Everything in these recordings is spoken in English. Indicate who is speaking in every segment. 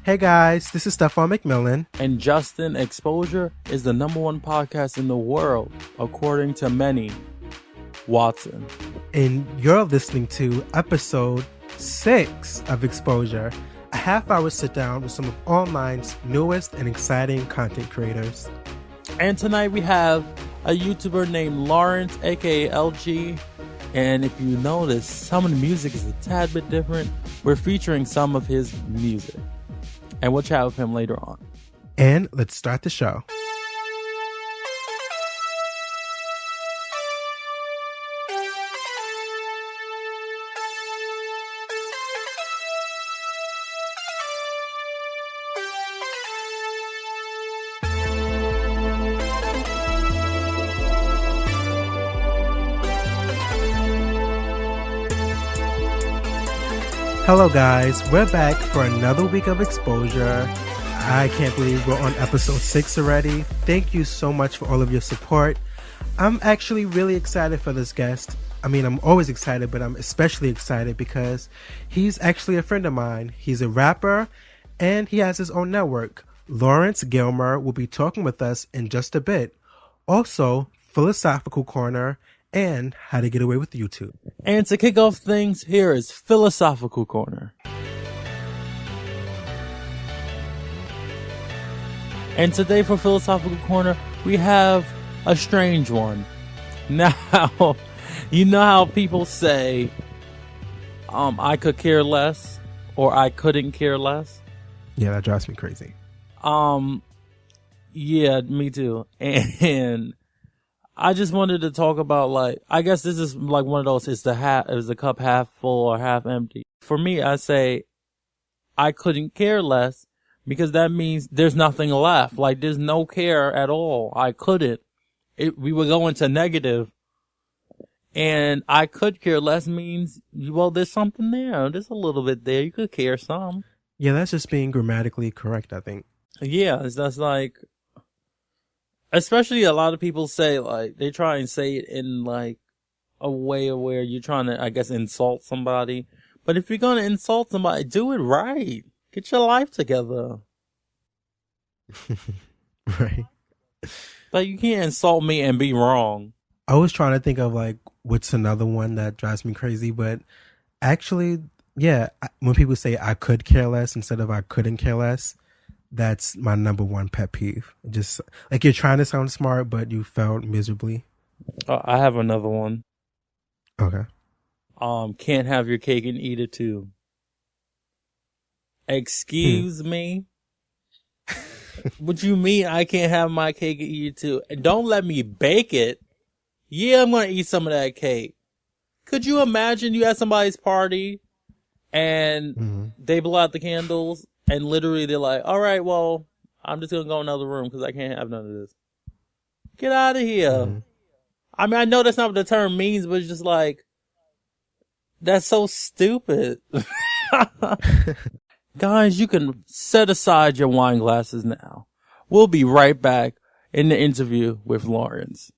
Speaker 1: Hey guys, this is Stefan McMillan.
Speaker 2: And Justin. Exposure is the #1 podcast in the world, according to many. Watson.
Speaker 1: And you're listening to episode 6 of Exposure, a half-hour sit-down with some of online's newest and exciting content creators.
Speaker 2: And tonight we have a YouTuber named Lawrence, aka LG. And if you notice, some of the music is a tad bit different. We're featuring some of his music. And we'll chat with him later on.
Speaker 1: And let's start the show. Hello guys, we're back for another week of Exposure. I can't believe we're on episode 6 already. Thank you so much for all of your support. I'm actually really excited for this guest. I mean, I'm always excited, but I'm especially excited because he's actually a friend of mine. He's a rapper and he has his own network. Lawrence Gilmer will be talking with us in just a bit. Also, Philosophical Corner and How to Get Away with YouTube.
Speaker 2: And to kick off things, here is Philosophical Corner. And today for Philosophical Corner, we have a strange one. Now, you know how people say, I could care less, or I couldn't care less?
Speaker 1: Yeah, that drives me crazy.
Speaker 2: Yeah, me too. And I just wanted to talk about, like, I guess this is like one of those, is the cup half full or half empty? For me, I say I couldn't care less because that means there's nothing left. Like, there's no care at all. I couldn't. We would go into negative. And I could care less means, well, there's something there. There's a little bit there. You could care some.
Speaker 1: Yeah, that's just being grammatically correct, I think.
Speaker 2: Yeah, that's like, especially a lot of people say, like, they try and say it in, like, a way where you're trying to, I guess, insult somebody. But if you're going to insult somebody, do it right. Get your life together.
Speaker 1: Right.
Speaker 2: Like, you can't insult me and be wrong.
Speaker 1: I was trying to think of, like, what's another one that drives me crazy, but actually, yeah, when people say I could care less instead of I couldn't care less, that's my #1 pet peeve. Just like you're trying to sound smart, but you failed miserably.
Speaker 2: I have another one.
Speaker 1: Okay.
Speaker 2: Can't have your cake and eat it too. Excuse me? What you mean I can't have my cake and eat it too? And don't let me bake it. Yeah, I'm going to eat some of that cake. Could you imagine you at somebody's party and they blow out the candles and literally they're like, all right, well, I'm just going to go in another room because I can't have none of this. Get out of here. I mean, I know that's not what the term means, but it's just like, that's so stupid. Guys, you can set aside your wine glasses now. We'll be right back in the interview with Lawrence.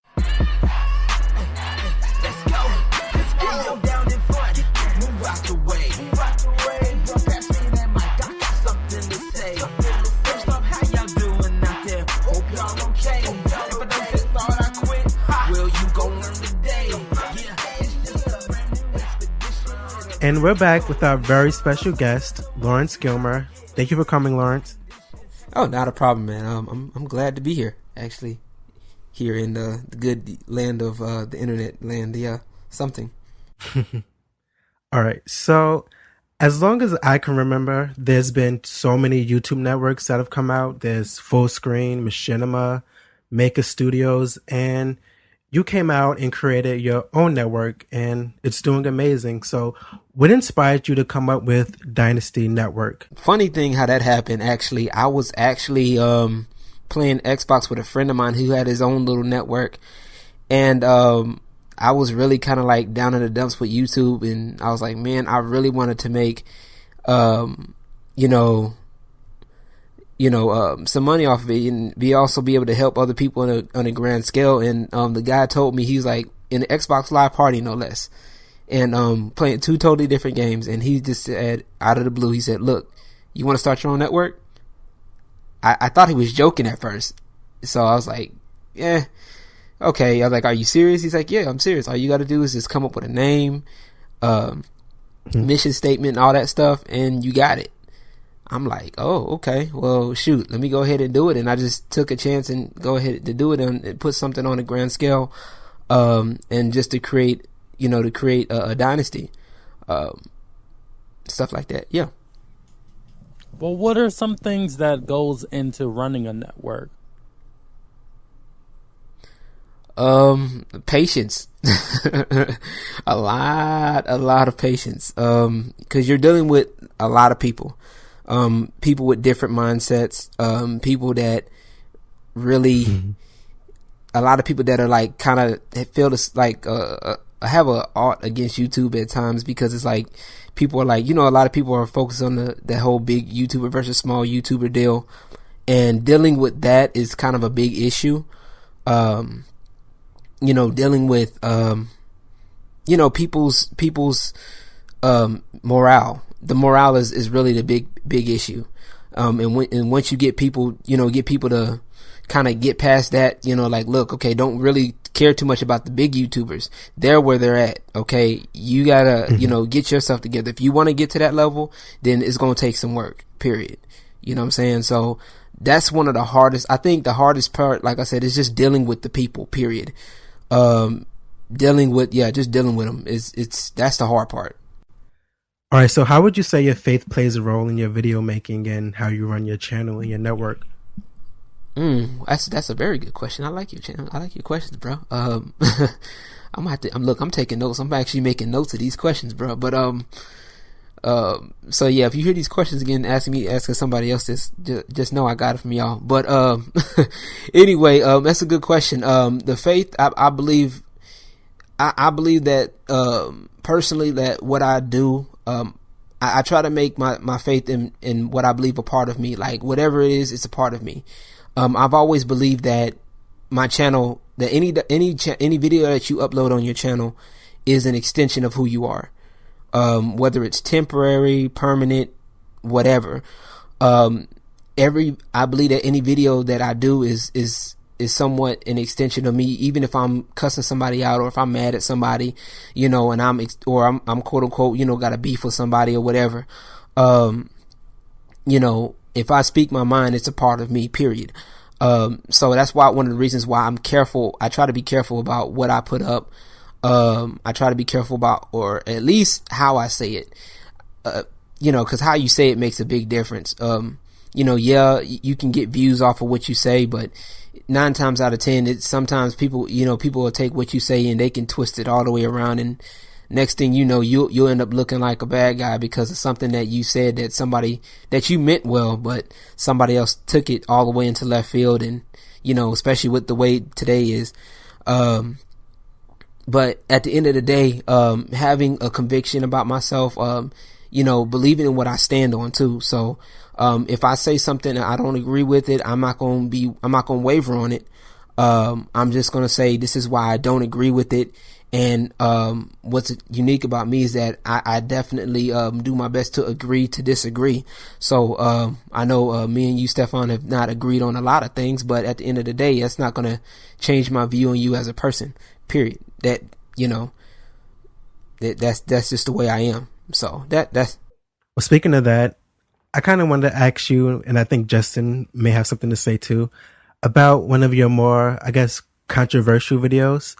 Speaker 1: And we're back with our very special guest, Lawrence Gilmer. Thank you for coming, Lawrence.
Speaker 3: Oh, not a problem, man. I'm glad to be here, actually. Here in the good land of the internet land. Yeah, something.
Speaker 1: All right. So, as long as I can remember, there's been so many YouTube networks that have come out. There's Full Screen, Machinima, Maker Studios, and you came out and created your own network, and it's doing amazing. So what inspired you to come up with Dynasty Network?
Speaker 3: Funny thing how that happened, actually. I was actually playing Xbox with a friend of mine who had his own little network. And I was really kind of like down in the dumps with YouTube. And I was like, man, I really wanted to make, some money off of it and also be able to help other people on a grand scale. And the guy told me, he was like, in the Xbox Live party, no less. and playing two totally different games. And he just said, out of the blue, he said, "Look, you want to start your own network?" I thought he was joking at first, so I was like, "Yeah, okay." I was like, "Are you serious?" He's like, "Yeah, I'm serious. All you got to do is just come up with a name, mission statement, and all that stuff, and you got it." I'm like, "Oh, okay. Well, shoot, let me go ahead and do it." And I just took a chance and go ahead to do it and put something on a grand scale, and just to create a dynasty, stuff like that. Yeah.
Speaker 2: Well, what are some things that goes into running a network?
Speaker 3: Patience. a lot of patience. Cause you're dealing with a lot of people, people with different mindsets, people that really, a lot of people that are like kind of feel this like, have a art against YouTube at times, because it's like, people are like, a lot of people are focused on the whole big YouTuber versus small YouTuber deal, and dealing with that is kind of a big issue. Dealing with, people's morale. The morale is really the big issue. And once you get people, get people to kind of get past that, like, look, okay, don't really care too much about the big YouTubers. They're where they're at. Okay. You gotta, get yourself together. If you want to get to that level, then it's going to take some work, period. You know what I'm saying? So that's one of the hardest, I think the hardest part, like I said, is just dealing with the people, period. Dealing with them that's the hard part.
Speaker 1: All right. So how would you say your faith plays a role in your video making and how you run your channel and your network?
Speaker 3: That's a very good question. I like your channel. I like your questions, bro. I'm taking notes. I'm actually making notes of these questions, bro. But, so yeah, if you hear these questions again, asking somebody else, just know I got it from y'all. But, anyway, that's a good question. The faith, I believe that, personally, that what I do, I try to make my faith in what I believe a part of me. Like, whatever it is, it's a part of me. I've always believed that my channel, that any video that you upload on your channel is an extension of who you are. Whether it's temporary, permanent, whatever. I believe that any video that I do is somewhat an extension of me, even if I'm cussing somebody out or if I'm mad at somebody, and I'm quote unquote, got a beef with somebody or whatever. If I speak my mind, it's a part of me, period. So that's one of the reasons why I'm careful. I try to be careful about what I put up. I try to be careful about, or at least how I say it. Cause how you say it makes a big difference. You can get views off of what you say, but 9 times out of 10, sometimes people will take what you say and they can twist it all the way around, and next thing you know, you'll end up looking like a bad guy because of something that you said that you meant well, but somebody else took it all the way into left field. And, especially with the way today is, but at the end of the day, having a conviction about myself, believing in what I stand on too. So, if I say something and I don't agree with it, I'm not going to waver on it. I'm just going to say, this is why I don't agree with it. And what's unique about me is that I definitely do my best to agree to disagree. So I know me and you, Stefan, have not agreed on a lot of things, but at the end of the day, that's not going to change my view on you as a person, period. That's just the way I am. So that's.
Speaker 1: Well, speaking of that, I kind of wanted to ask you, and I think Justin may have something to say too, about one of your more, I guess, controversial videos.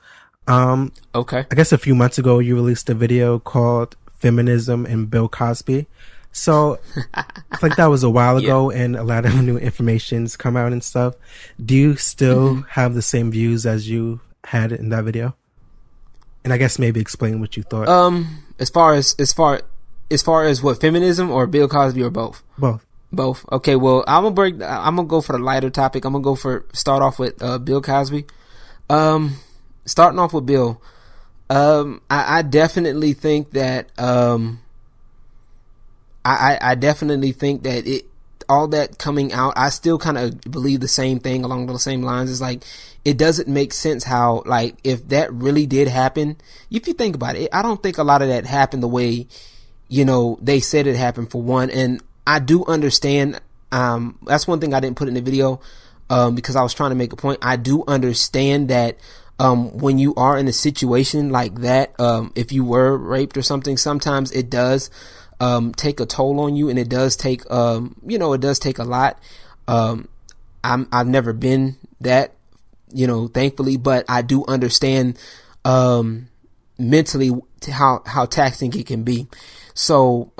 Speaker 3: Okay.
Speaker 1: I guess a few months ago you released a video called Feminism and Bill Cosby. So I think that was a while ago, and a lot of new information's come out and stuff. Do you still have the same views as you had in that video? And I guess maybe explain what you thought.
Speaker 3: As far as what, feminism or Bill Cosby, or both? Both. Okay. Well, I'm gonna go for the lighter topic. I'm gonna start off with Bill Cosby. Starting off with Bill, I definitely think that I definitely think that all that coming out, I still kind of believe the same thing along those same lines. It's like, it doesn't make sense how, like, if that really did happen, if you think about it, I don't think a lot of that happened the way, you know, they said it happened, for one. And I do understand, that's one thing I didn't put in the video, because I was trying to make a point. I do understand that, when you are in a situation like that, if you were raped or something, sometimes it does, take a toll on you, and it does take, you know, it does take a lot. I've never been that, you know, thankfully, but I do understand, mentally how taxing it can be. So,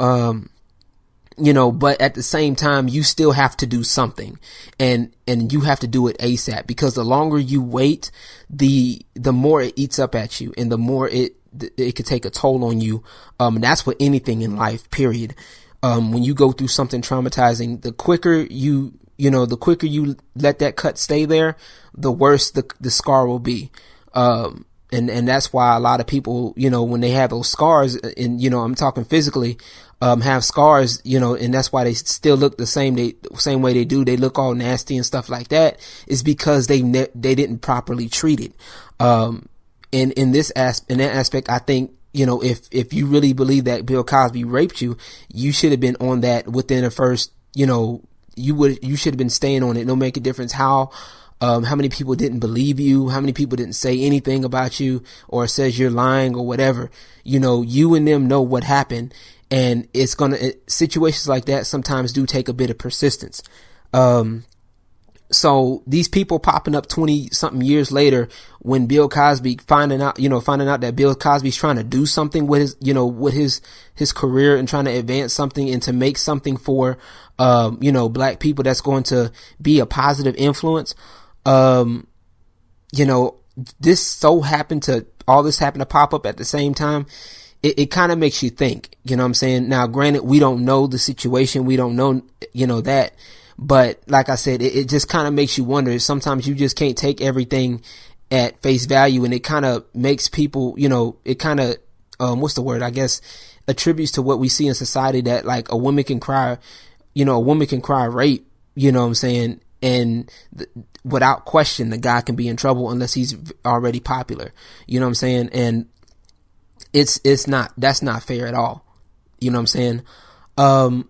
Speaker 3: you know, but at the same time, you still have to do something, and you have to do it ASAP, because the longer you wait, the more it eats up at you, and the more it could take a toll on you. That's with anything in life, period. When you go through something traumatizing, the quicker you let that cut stay there, the worse the scar will be. And that's why a lot of people, you know, when they have those scars, and, you know, I'm talking physically, have scars, you know, and that's why they still look the same way they do. They look all nasty and stuff like that, is because they didn't properly treat it. In that aspect, I think, you know, if you really believe that Bill Cosby raped you, you should have been on that within the first, you know, you should have been staying on it. No make a difference how many people didn't believe you, how many people didn't say anything about you, or says you're lying or whatever. You know, you and them know what happened, and situations like that sometimes do take a bit of persistence. So these people popping up 20 something years later, when Bill Cosby finding out that Bill Cosby's trying to do something with his career, and trying to advance something and to make something for, black people that's going to be a positive influence. You know, all this happened to pop up at the same time. It kind of makes you think, you know what I'm saying? Now, granted, we don't know the situation. We don't know, you know, that. But like I said, it just kind of makes you wonder. Sometimes you just can't take everything at face value, and it kind of makes people, you know, it kind of, what's the word? I guess attributes to what we see in society, that like a woman can cry rape, you know what I'm saying? And without question, the guy can be in trouble unless he's already popular, you know what I'm saying? And that's not fair at all. You know what I'm saying?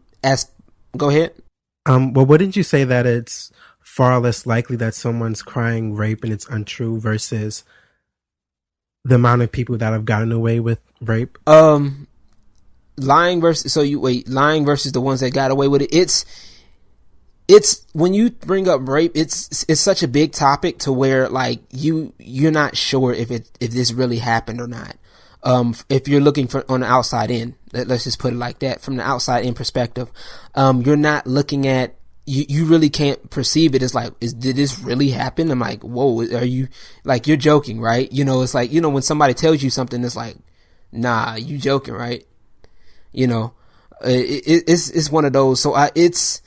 Speaker 3: Go ahead.
Speaker 1: Well, wouldn't you say that it's far less likely that someone's crying rape and it's untrue versus the amount of people that have gotten away with rape?
Speaker 3: Lying versus the ones that got away with it. It's when you bring up rape, it's such a big topic to where, like, you're not sure if this really happened or not. If you're looking on the outside in, let's just put it like that, from the outside in perspective, you're not looking at, you really can't perceive it as like, did this really happen? I'm like, whoa, are you, like, you're joking, right? You know, it's like, you know, when somebody tells you something, it's like, nah, you joking, right? You know, it's one of those. So it's,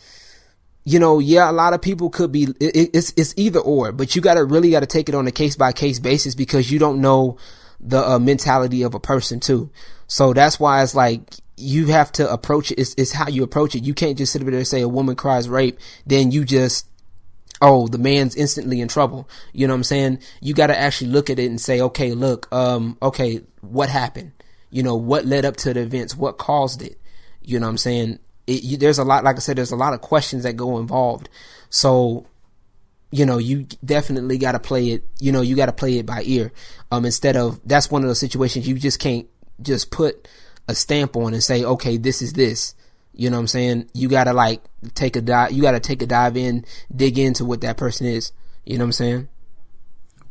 Speaker 3: you know, yeah, a lot of people could be, it's either or, but you really gotta take it on a case by case basis, because you don't know the mentality of a person too. So that's why it's like, you have to approach it. It's how you approach it. You can't just sit there and say a woman cries rape, then you just, oh, the man's instantly in trouble. You know what I'm saying? You got to actually look at it and say, okay, look, okay, what happened? You know, what led up to the events? What caused it? You know what I'm saying? There's a lot, like I said, there's a lot of questions that go involved. So, you know, you definitely got to play it, you know, you got to play it by ear. Instead of, that's one of those situations you just can't just put a stamp on and say, okay, this is this. You know what I'm saying? You got to like take a dive in, dig into what that person is. You know what I'm saying?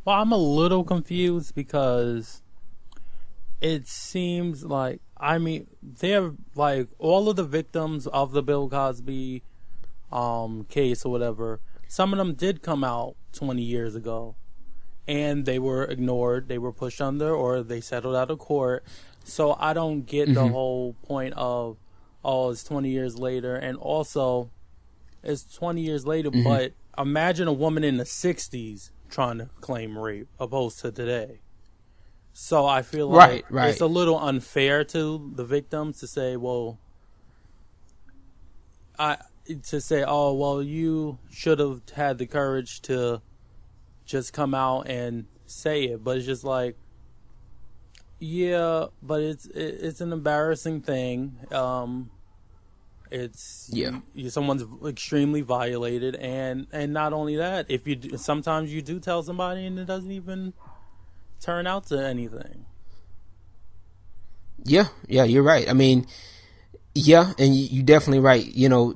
Speaker 2: Well, I'm a little confused, because it seems like, I mean, they're like, all of the victims of the Bill Cosby case or whatever, some of them did come out 20 years ago, and they were ignored, they were pushed under, or they settled out of court. So I don't get the whole point of, oh, it's 20 years later. And also, it's 20 years later, but imagine a woman in the 60s trying to claim rape opposed to today. So I feel like it's a little unfair to the victims to say, well, to say, oh, well, you should have had the courage to just come out and say it. But it's just like, yeah, but it's an embarrassing thing. It's someone's extremely violated, and not only that, if you sometimes you do tell somebody and it doesn't even turn out to anything.
Speaker 3: Yeah, you're right. I mean, yeah, and you're definitely right.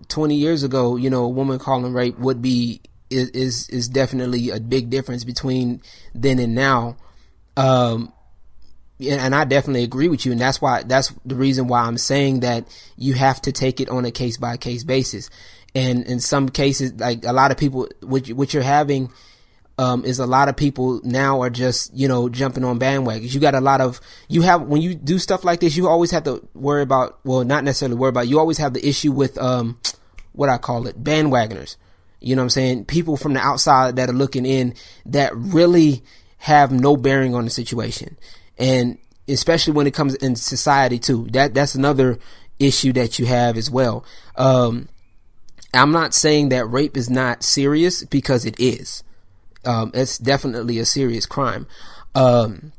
Speaker 3: 20 years ago, a woman calling rape would be is definitely a big difference between then and now. And I definitely agree with you, and that's the reason why I'm saying that you have to take it on a case by case basis. And in some cases, like a lot of people, what you're having is a lot of people now are just jumping on bandwagons. You got when you do stuff like this, you always have to worry about, well, not necessarily worry about, you always have the issue with what I call it, bandwagoners. You know what I'm saying? People from the outside that are looking in that really have no bearing on the situation. And especially when it comes in society too, that's another issue that you have as well. I'm not saying that rape is not serious, because it is. It's definitely a serious crime. I'm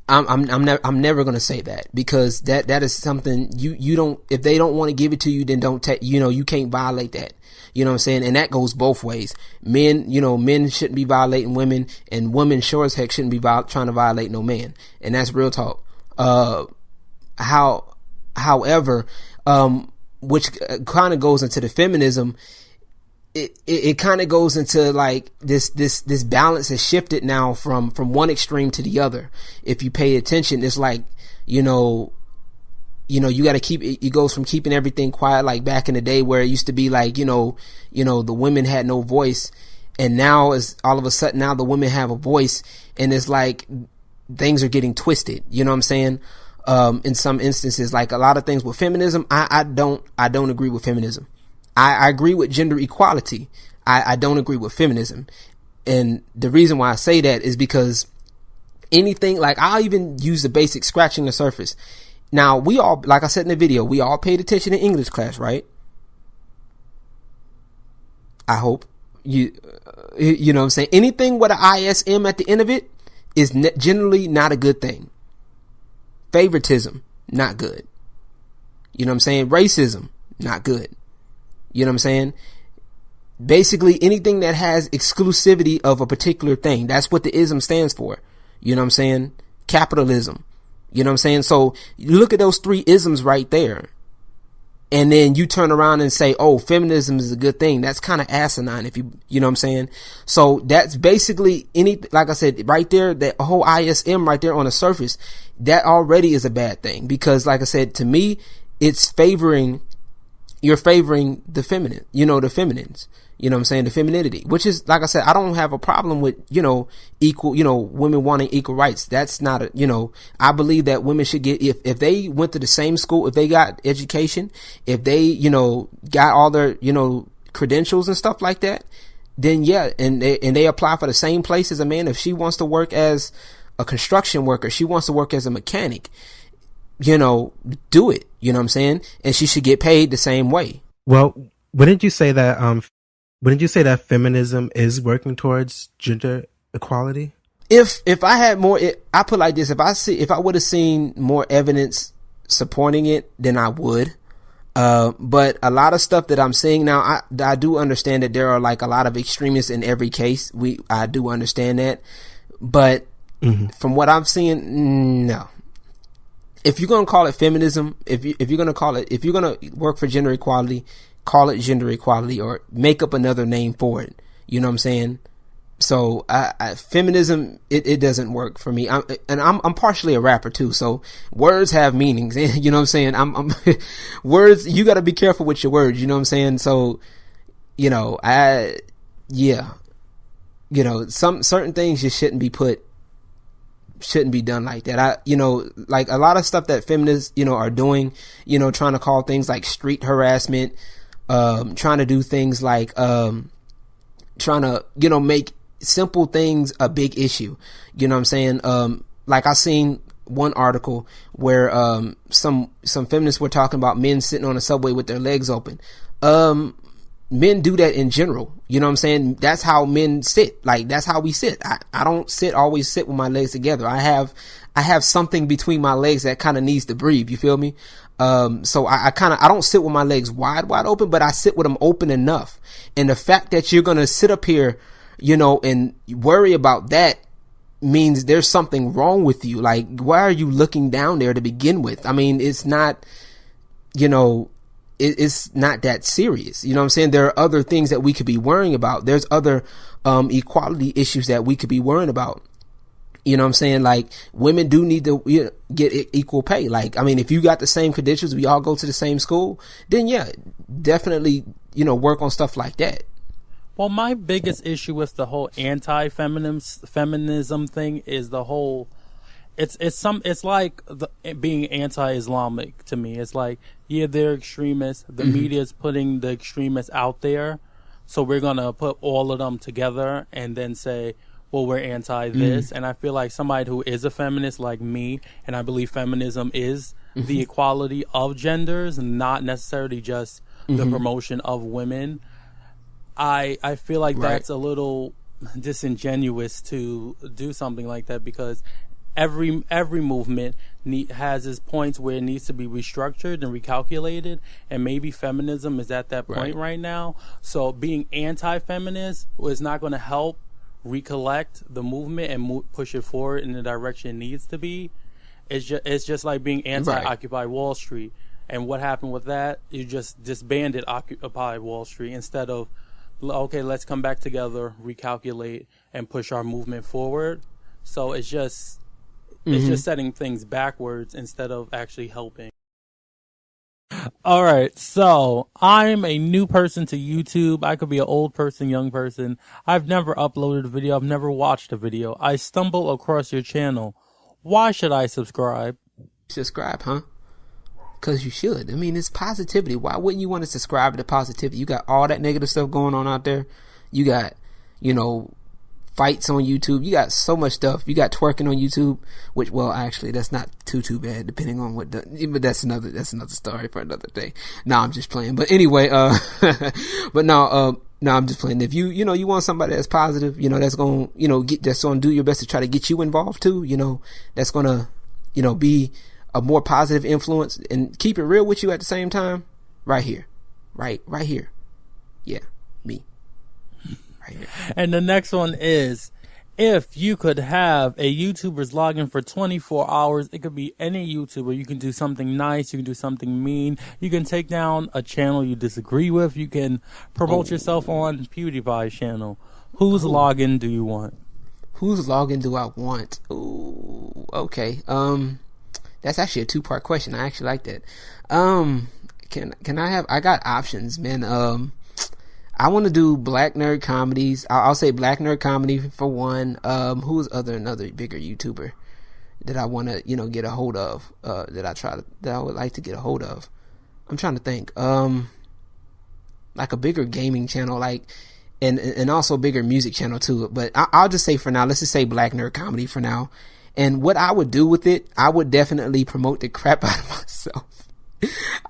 Speaker 3: never going to say that, because that is something you don't, if they don't want to give it to you, then don't take, you can't violate that. You know what I'm saying? And that goes both ways. Men shouldn't be violating women, and women sure as heck shouldn't be trying to violate no man. And that's real talk. However, which kind of goes into the feminism, it kind of goes into like this balance has shifted now from one extreme to the other. If you pay attention, it's like, you got to keep it goes from keeping everything quiet, like back in the day where it used to be like, the women had no voice, and now is all of a sudden now the women have a voice, and it's like things are getting twisted. You know what I'm saying? In some instances, like a lot of things with feminism, I don't agree with feminism. I agree with gender equality. I don't agree with feminism. And the reason why I say that is because anything, like I'll even use the basic scratching the surface. Now, we all, like I said in the video, we all paid attention in English class, right? I hope you know what I'm saying? Anything with an ISM at the end of it is generally not a good thing. Favoritism, not good. You know what I'm saying? Racism, not good. You know what I'm saying? Basically, anything that has exclusivity of a particular thing, that's what the ism stands for. You know what I'm saying? Capitalism. You know what I'm saying? So you look at those three isms right there, and then you turn around and say, oh, feminism is a good thing. That's kind of asinine, if you know what I'm saying? So that's basically like I said, right there, that whole ISM right there on the surface, that already is a bad thing, because like I said, to me, you're favoring the feminine, the feminines, you know what I'm saying? The femininity, which is, like I said, I don't have a problem with, equal, women wanting equal rights. That's not I believe that women should get, if they went to the same school, if they got education, if they, got all their, credentials and stuff like that, then yeah, and they apply for the same place as a man. If she wants to work as a construction worker, she wants to work as a mechanic, do it, you know what I'm saying? And she should get paid the same way.
Speaker 1: Well, wouldn't you say that feminism is working towards gender equality?
Speaker 3: If I had more, I put like this, if I would have seen more evidence supporting it, then I would. But a lot of stuff that I'm seeing now, I do understand that there are like a lot of extremists in every case. I do understand that, but from what I'm seeing, no. If you're gonna call it feminism, if you're gonna work for gender equality, call it gender equality, or make up another name for it. You know what I'm saying? So feminism, it doesn't work for me. I'm partially a rapper too, so words have meanings. You know what I'm saying? I'm words. You got to be careful with your words. You know what I'm saying? So, some certain things just shouldn't be done like that. Like a lot of stuff that feminists, are doing, trying to call things like street harassment, trying to do things like, trying to, make simple things a big issue. You know what I'm saying? Like I seen one article where, some feminists were talking about men sitting on a subway with their legs open. Men do that in general. You know what I'm saying? That's how men sit. Like, that's how we sit. I don't always sit with my legs together. I have something between my legs that kind of needs to breathe. You feel me? So I don't sit with my legs wide open, but I sit with them open enough. And the fact that you're going to sit up here, you know, and worry about that means there's something wrong with you. Like, why are you looking down there to begin with? I mean, it's not, you know, it's not that serious. You know what I'm saying? There are other things that we could be worrying about. There's other equality issues that we could be worrying about. You know what I'm saying? Like, women do need to get equal pay. Like, I mean, if you got the same credentials, we all go to the same school, then yeah, definitely, you know, work on stuff like that.
Speaker 2: Well, my biggest issue with the whole anti-feminism thing is the whole, it's like being anti-Islamic to me. It's like, yeah, they're extremists. The media is putting the extremists out there, so we're gonna put all of them together and then say, well, we're anti this. And I feel like somebody who is a feminist like me, and I believe feminism is the equality of genders, not necessarily just the promotion of women. I feel like that's a little disingenuous to do something like that, because every movement has its points where it needs to be restructured and recalculated, and maybe feminism is at that point right now. So being anti-feminist is not going to help recollect the movement and push it forward in the direction it needs to be. It's just like being anti-Occupy Wall Street. And what happened with that? You just disbanded Occupy Wall Street instead of, okay, let's come back together, recalculate, and push our movement forward. So it's just setting things backwards instead of actually helping. All right, so I'm a new person to YouTube. I could be an old person, young person. I've never uploaded a video. I've never watched a video. I stumble across your channel. Why should I subscribe?
Speaker 3: Subscribe, huh? Because you should. I mean, it's positivity. Why wouldn't you want to subscribe to positivity? You got all that negative stuff going on out there. You got, you know, fights on YouTube. You got so much stuff. You got twerking on YouTube, which, well, actually, that's not too bad, depending on what. But that's another story for another day. No, I'm just playing. But anyway, but no, I'm just playing. If you know, you want somebody that's positive, you know, that's gonna, you know, that's gonna do your best to try to get you involved too. You know, that's gonna, you know, be a more positive influence and keep it real with you at the same time. Right here, right here. Yeah, me.
Speaker 2: And the next one is, if you could have a YouTuber's login for 24 hours, it could be any YouTuber. You can do something nice. You can do something mean. You can take down a channel you disagree with. You can promote yourself on PewDiePie's channel. Whose login do you want?
Speaker 3: Whose login do I want? Ooh, okay. That's actually a 2-part question. I actually like that. Can I have? I got options, man. I want to do black nerd comedies. I'll say black nerd comedy for one. Who's another bigger YouTuber that I want to, you know, get a hold of? That I would like to get a hold of. I'm trying to think. Like a bigger gaming channel, like, and also bigger music channel too. But I'll just say for now, let's just say black nerd comedy for now. And what I would do with it, I would definitely promote the crap out of myself.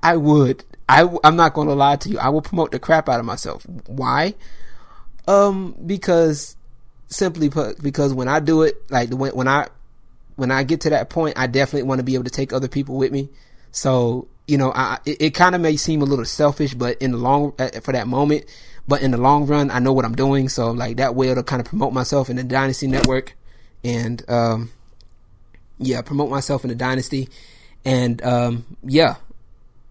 Speaker 3: I would. I'm not going to lie to you. I will promote the crap out of myself. Why? Because when I do it, like when I get to that point, I definitely want to be able to take other people with me. So, you know, it kind of may seem a little selfish, but for that moment, but in the long run, I know what I'm doing. So like that way it'll kind of promote myself in the Dynasty network and, promote myself in the Dynasty and,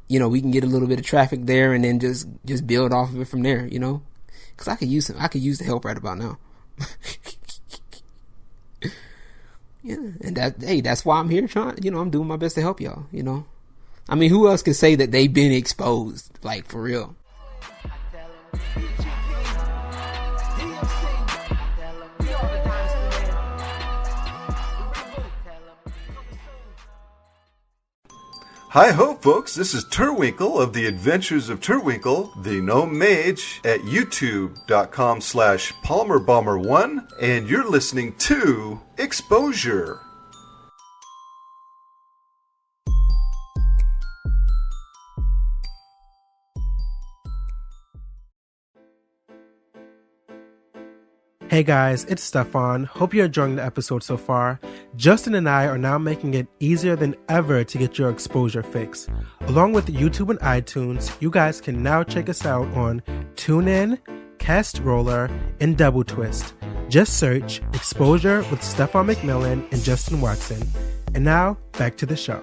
Speaker 3: you know, we can get a little bit of traffic there and then just build off of it from there, you know, cause I could use the help right about now. Yeah. And that's why I'm here trying, you know, I'm doing my best to help y'all, you know. I mean, who else can say that they've been exposed, like, for real?
Speaker 4: Hi ho, folks, this is Turwinkle of the Adventures of Turwinkle, the Gnome Mage, at youtube.com/PalmerBomber1, and you're listening to Exposure.
Speaker 1: Hey guys, it's Stefan. Hope you're enjoying the episode so far. Justin and I are now making it easier than ever to get your exposure fix. Along with YouTube and iTunes, you guys can now check us out on TuneIn, Cast Roller, and Double Twist. Just search Exposure with Stefan McMillan and Justin Watson. And now, back to the show.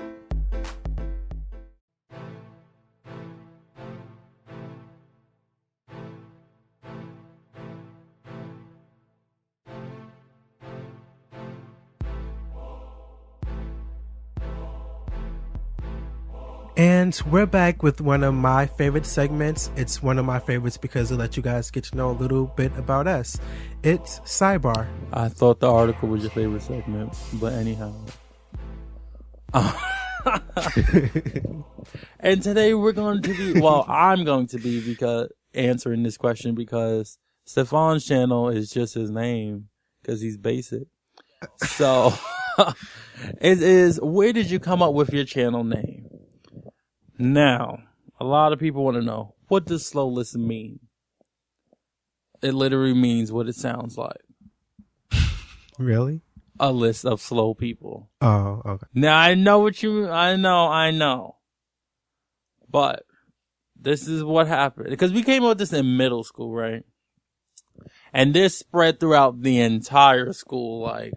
Speaker 1: And we're back with one of my favorite segments. It's one of my favorites because it lets you guys get to know a little bit about us. It's Sidebar.
Speaker 2: I thought the article was your favorite segment, but anyhow. And today we're going to be, I'm going to be because answering this question because Stefan's channel is just his name because he's basic. So it is, where did you come up with your channel name? Now, a lot of people want to know, what does slow listen mean? It literally means what it sounds like.
Speaker 1: Really?
Speaker 2: A list of slow people.
Speaker 1: Oh, okay.
Speaker 2: Now, I know what you, I know. But this is what happened. Because we came up with this in middle school, right? And this spread throughout the entire school, like,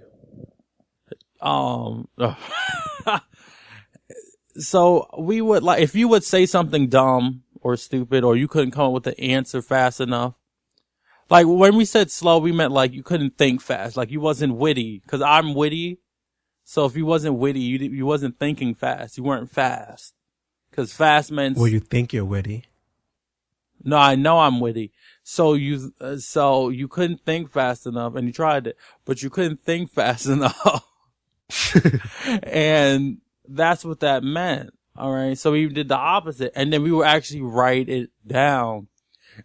Speaker 2: so we would like, if you would say something dumb or stupid, or you couldn't come up with the answer fast enough. Like when we said slow, we meant like you couldn't think fast. Like you wasn't witty, cause I'm witty. So if you wasn't witty, you wasn't thinking fast. You weren't fast. Cause fast meant.
Speaker 1: Well, you think you're witty.
Speaker 2: No, I know I'm witty. So you couldn't think fast enough, and you tried it, but you couldn't think fast enough. And that's what that meant. All right. So we did the opposite. And then we would actually write it down.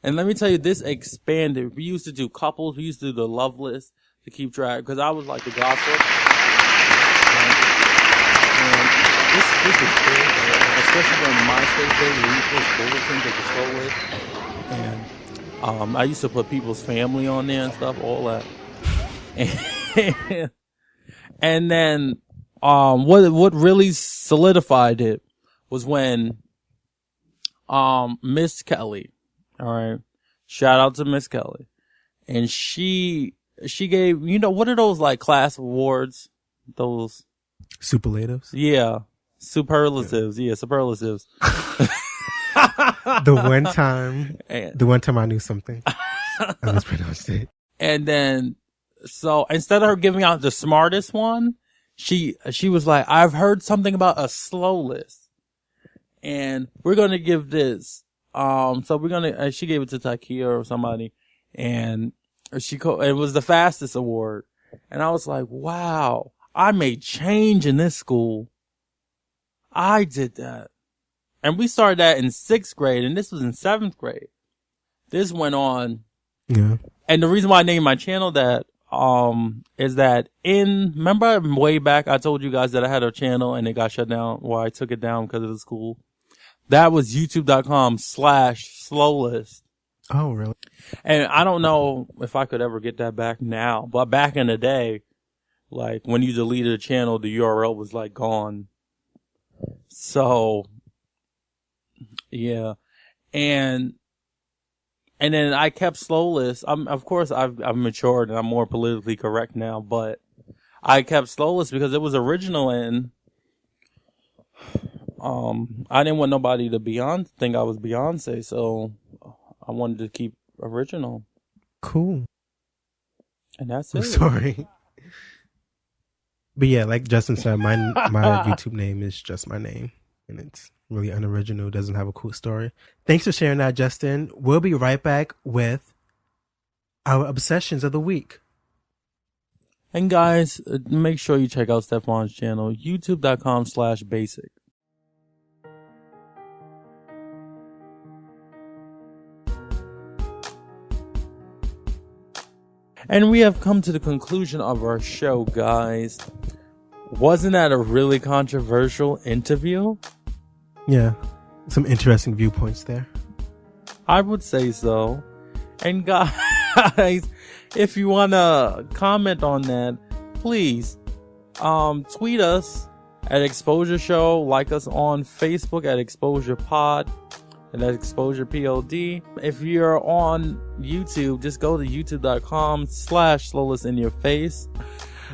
Speaker 2: And let me tell you, this expanded. We used to do couples. We used to do the love list to keep track. Because I was like the gossip. And this is big. Especially during MySpace days where you post bulletins at the slow list. And I used to put people's family on there and stuff, all that. And then what really solidified it was when Miss Kelly, all right, shout out to Miss Kelly, and she gave, you know, what are those like class awards, those
Speaker 1: Superlatives?
Speaker 2: Yeah, superlatives. Yeah, superlatives.
Speaker 1: The one time I knew something, I mispronounced it.
Speaker 2: And then, so instead of her giving out the smartest one, she was like, I've heard something about a slow list, and we're going to give this. So we're going to, she gave it to Takia or somebody, and it was the fastest award. And I was like, wow, I made change in this school. I did that. And we started that in 6th grade, and this was in 7th grade. This went on.
Speaker 1: Yeah.
Speaker 2: And the reason why I named my channel that, is that remember way back I told you guys that I had a channel and it got shut down, or I took it down because of the school. That was youtube.com/slowlist.
Speaker 1: Oh, really?
Speaker 2: And I don't know if I could ever get that back now, but back in the day, like when you deleted a channel, the URL was like gone. So yeah. And then I kept slow list. Of course, I've matured and I'm more politically correct now, but I kept slow list because it was original, and I didn't want nobody to think I was Beyonce, so I wanted to keep original.
Speaker 1: Cool.
Speaker 2: And that's
Speaker 1: I'm
Speaker 2: it.
Speaker 1: sorry. But yeah, like Justin said, my YouTube name is just my name, and it's really unoriginal, doesn't have a cool story. Thanks for sharing that, Justin. We'll be right back with our obsessions of the week.
Speaker 2: And guys, make sure you check out Stefan's channel, youtube.com/basic. And we have come to the conclusion of our show, guys. Wasn't that a really controversial interview?
Speaker 1: Yeah, some interesting viewpoints there.
Speaker 2: I would say so. And guys, if you want to comment on that, please tweet us at Exposure Show. Like us on Facebook at Exposure Pod and at Exposure POD. If you're on YouTube, just go to youtube.com/slowless-in-your-face.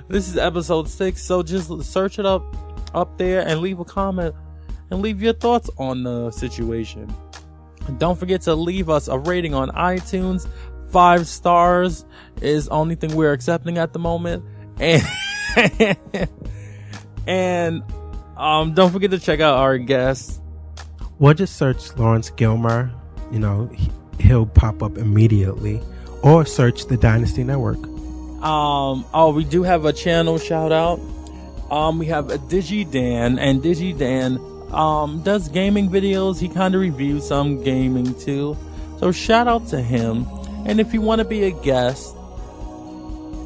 Speaker 2: This is episode 6, so just search it up there and leave a comment and leave your thoughts on the situation. And don't forget to leave us a rating on iTunes. 5 stars is the only thing we're accepting at the moment. And don't forget to check out our guests.
Speaker 1: Or just search Lawrence Gilmer. You know, he'll pop up immediately. Or search the Dynasty Network.
Speaker 2: We do have a channel shout out. We have a DigiDan, and DigiDan does gaming videos. He kind of reviews some gaming too. So shout out to him. And if you want to be a guest,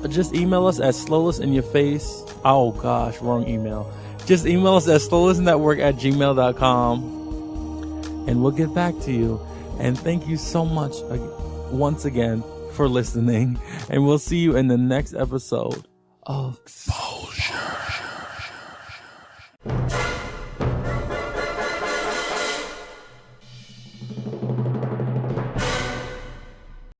Speaker 2: just email us at slowlessinyourface. Oh gosh, wrong email. Just email us at slowlessnetwork@gmail.com and we'll get back to you. And thank you so much once again for listening. And we'll see you in the next episode of Exposure.